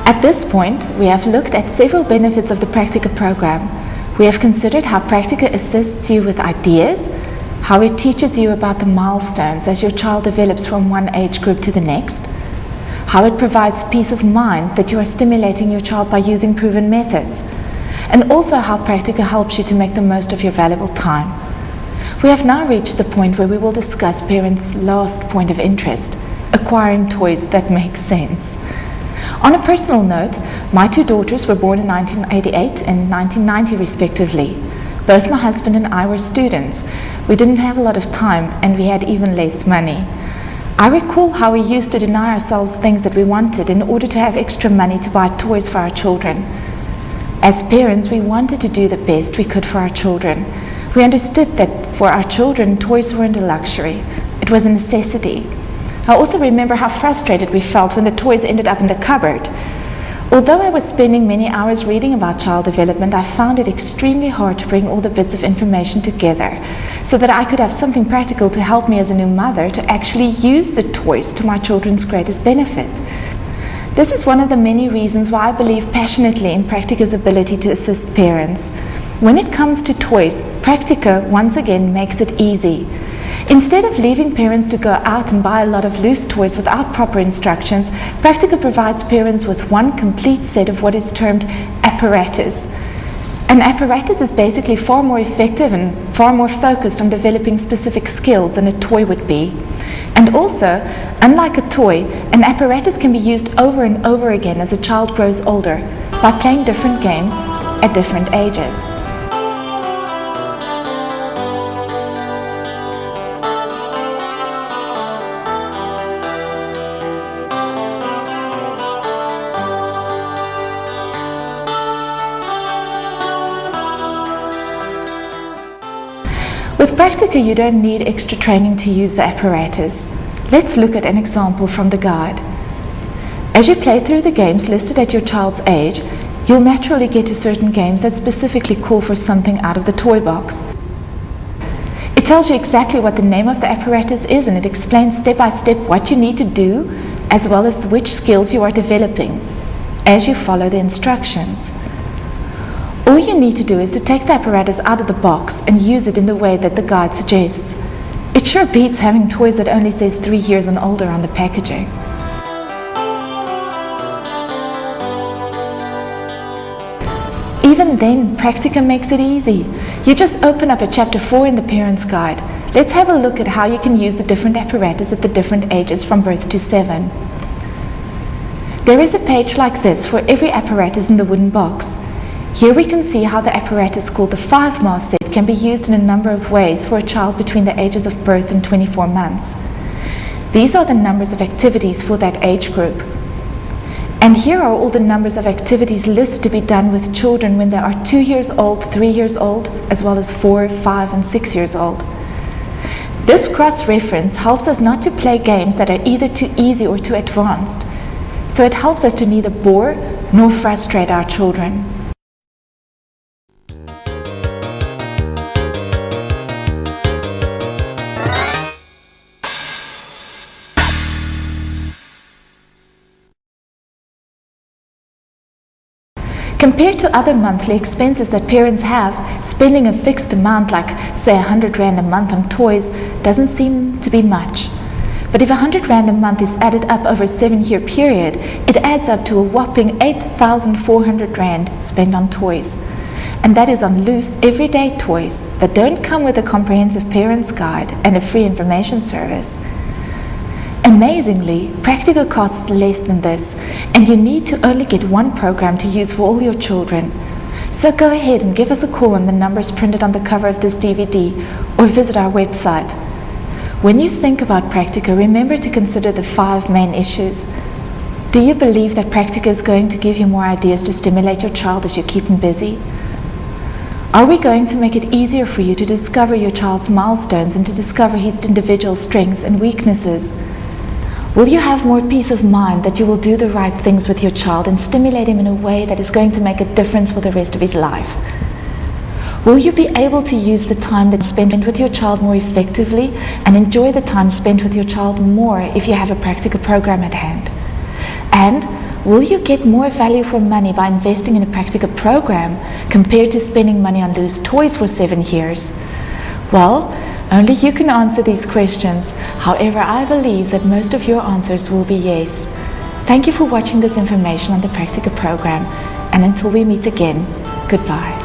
At this point, we have looked at several benefits of the Practica program. We have considered how Practica assists you with ideas, how it teaches you about the milestones as your child develops from one age group to the next, how it provides peace of mind that you are stimulating your child by using proven methods, and also how Practica helps you to make the most of your valuable time. We have now reached the point where we will discuss parents' last point of interest, acquiring toys that make sense. On a personal note, my two daughters were born in 1988 and 1990 respectively. Both my husband and I were students. We didn't have a lot of time and we had even less money. I recall how we used to deny ourselves things that we wanted in order to have extra money to buy toys for our children. As parents, we wanted to do the best we could for our children. We understood that for our children, toys weren't a luxury. It was a necessity. I also remember how frustrated we felt when the toys ended up in the cupboard. Although I was spending many hours reading about child development, I found it extremely hard to bring all the bits of information together so that I could have something practical to help me as a new mother to actually use the toys to my children's greatest benefit. This is one of the many reasons why I believe passionately in Practica's ability to assist parents. When it comes to toys, Practica once again makes it easy. Instead of leaving parents to go out and buy a lot of loose toys without proper instructions, Practica provides parents with one complete set of what is termed apparatus. An apparatus is basically far more effective and far more focused on developing specific skills than a toy would be. And also, unlike a toy, an apparatus can be used over and over again as a child grows older by playing different games at different ages. With Practica, you don't need extra training to use the apparatus. Let's look at an example from the guide. As you play through the games listed at your child's age, you'll naturally get to certain games that specifically call for something out of the toy box. It tells you exactly what the name of the apparatus is, and it explains step by step what you need to do, as well as which skills you are developing as you follow the instructions. All you need to do is to take the apparatus out of the box and use it in the way that the guide suggests. It sure beats having toys that only says 3 years and older on the packaging. Even then, Practica makes it easy. You just open up at chapter 4 in the parent's guide. Let's have a look at how you can use the different apparatus at the different ages from birth to 7. There is a page like this for every apparatus in the wooden box. Here we can see how the apparatus called the 5-mile set can be used in a number of ways for a child between the ages of birth and 24 months. These are the numbers of activities for that age group. And here are all the numbers of activities listed to be done with children when they are 2 years old, 3 years old, as well as 4, 5, and 6 years old. This cross-reference helps us not to play games that are either too easy or too advanced. So it helps us to neither bore nor frustrate our children. Compared to other monthly expenses that parents have, spending a fixed amount like, say, 100 Rand a month on toys doesn't seem to be much. But if 100 Rand a month is added up over a 7-year period, it adds up to a whopping 8,400 Rand spent on toys. And that is on loose, everyday toys that don't come with a comprehensive parent's guide and a free information service. Amazingly, Practica costs less than this, and you need to only get one program to use for all your children. So go ahead and give us a call on the numbers printed on the cover of this DVD, or visit our website. When you think about Practica, remember to consider the 5 main issues. Do you believe that Practica is going to give you more ideas to stimulate your child as you keep him busy? Are we going to make it easier for you to discover your child's milestones and to discover his individual strengths and weaknesses? Will you have more peace of mind that you will do the right things with your child and stimulate him in a way that is going to make a difference for the rest of his life? Will you be able to use the time that you spend with your child more effectively and enjoy the time spent with your child more if you have a Practica program at hand? And Will you get more value for money by investing in a Practica program compared to spending money on loose toys for 7 years? Well, only you can answer these questions. However, I believe that most of your answers will be yes. Thank you for watching this information on the Practica program, and until we meet again, goodbye.